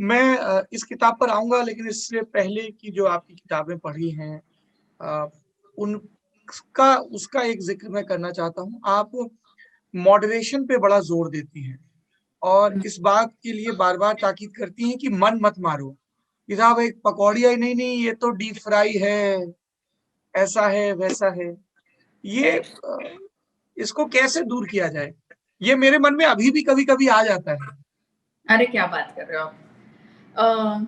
मैं इस किताब पर आऊँगा, लेकिन इससे पहले की जो आपकी किताबें पढ़ी हैं अ, उनका उसका एक ज़िक्र मैं करना चाहता हूँ। आप मॉडरेशन पे बड़ा ज़ोर देती हैं और इस बात के लिए बार-बार ताकीद करती हैं कि मन मत मारो। कि साहब एक पकौड़ी आई, नहीं-नहीं ये तो डीप फ्राई है, ऐसा है, वैसा है। ये इसको कैसे दूर किया जाए? ये मेरे मन में अभी भी कभी-कभी आ जाता है। अरे क्या बात कर रहे हो आप?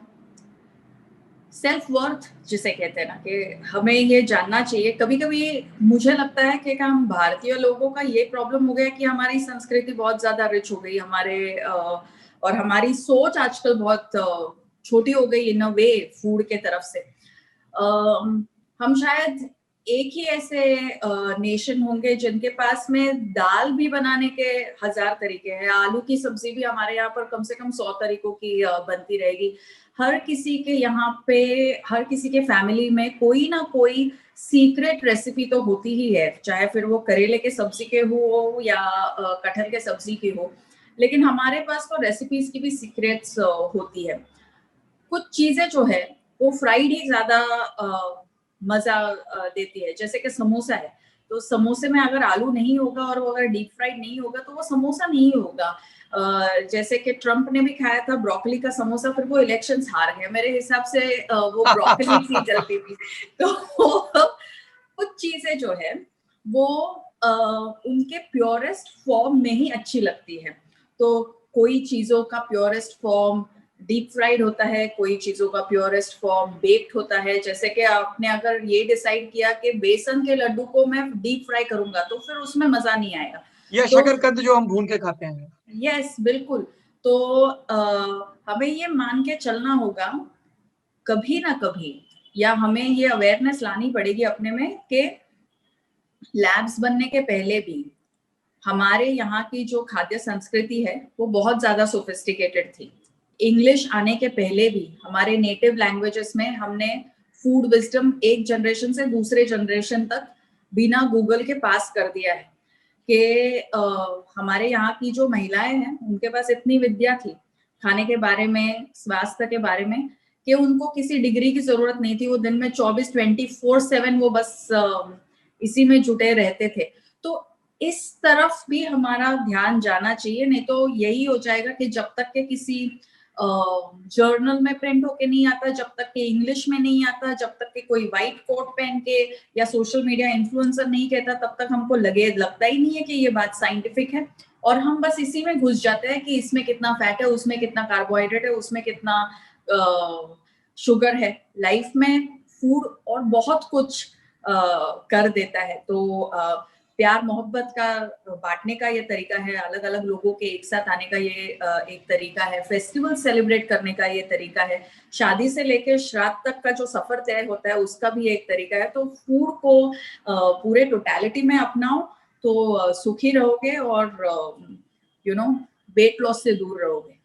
सेल्फ वर्थ जिसे कहते हैं ना, कि हमें ये जानना चाहिए। कभी-कभी मुझे लगता है कि हम भारतीय लोगों का ये प्रॉब्लम हो गया कि हमारी संस्कृति बहुत ज़्यादा रिच हो गई, और हमारी सोच आजकल बहुत छोटी हो गई इन अ वे फूड के तरफ से। हम शायद एक ही ऐसे नेशन होंगे जिनके पास में दाल भी बनाने के 1000 तरीके हैं। आलू की सब्जी भी हमारे यहाँ पर कम से कम 100 तरीकों की बनती रहेगी। हर किसी के यहाँ पे, हर किसी के फैमिली में कोई ना कोई सीक्रेट रेसिपी तो होती ही है, चाहे फिर वो करेले के सब्जी के हो या कटहल के सब्जी की हो। लेकिन हमारे पास तो रेसिपीज की भी सीक्रेट्स होती है। कुछ चीजें जो है वो फ्राइड ही ज्यादा मजा देती है। जैसे कि समोसा है, तो समोसे में अगर आलू नहीं होगा और वो अगर डीप फ्राइड नहीं होगा तो वो समोसा नहीं होगा। जैसे कि ट्रम्प ने भी खाया था ब्रोकली का समोसा, फिर वो इलेक्शंस हार गए। मेरे हिसाब से वो ब्रोकली ही गलती थी। तो कुछ चीजें जो है वो उनके प्योरेस्ट फॉर्म में ही अच्छी लगती है। तो कोई चीजों का प्योरेस्ट फॉर्म डीप फ्राइड होता है, कोई चीजों का प्योरेस्ट फॉर्म बेक्ड होता है। जैसे कि आपने अगर ये डिसाइड किया कि बेसन के लड्डू को मैं डीप फ्राई करूंगा तो फिर उसमें मजा नहीं आएगा। या तो शकरकंद जो हम भून के खाते हैं। यस, बिल्कुल। तो हमें ये मान के चलना होगा कभी ना कभी, या हमें ये अवेयरनेस लानी पड़ेगी अपने में कि लैब्स बनने के पहले भी हमारे यहाँ की जो खाद्य संस्कृति है वो बहुत ज्यादा सोफिस्टिकेटेड थी। इंग्लिश आने के पहले भी हमारे नेटिव लैंग्वेजेस में हमने फूड विजडम एक जनरेशन से दूसरे जनरेशन तक बिना गूगल के पास कर दिया है। कि हमारे यहाँ की जो महिलाएं हैं उनके पास इतनी विद्या थी खाने के बारे में, स्वास्थ्य के बारे में, कि उनको किसी डिग्री की जरूरत नहीं थी। वो दिन में 24/7 वो बस इसी में जुटे रहते थे। तो इस तरफ भी हमारा ध्यान जाना चाहिए। नहीं तो यही हो जाएगा कि जब तक के किसी जर्नल में प्रिंट होके नहीं आता, जब तक के इंग्लिश में नहीं आता, जब तक के कोई व्हाइट कोट पहन के या सोशल मीडिया इन्फ्लुएंसर नहीं कहता, तब तक हमको लगता ही नहीं है कि ये बात साइंटिफिक है। और हम बस इसी में घुस जाते हैं कि इसमें कितना फैट है, उसमें कितना कार्बोहाइड्रेट है, उसमें कितना शुगर है। लाइफ में फूड और बहुत कुछ कर देता है। तो प्यार मोहब्बत का बांटने का ये तरीका है, अलग अलग लोगों के एक साथ आने का ये एक तरीका है, फेस्टिवल सेलिब्रेट करने का ये तरीका है, शादी से लेकर श्राद्ध तक का जो सफर तय होता है उसका भी एक तरीका है। तो फूड को पूरे टोटलिटी में अपनाओ तो सुखी रहोगे और वेट लॉस से दूर रहोगे।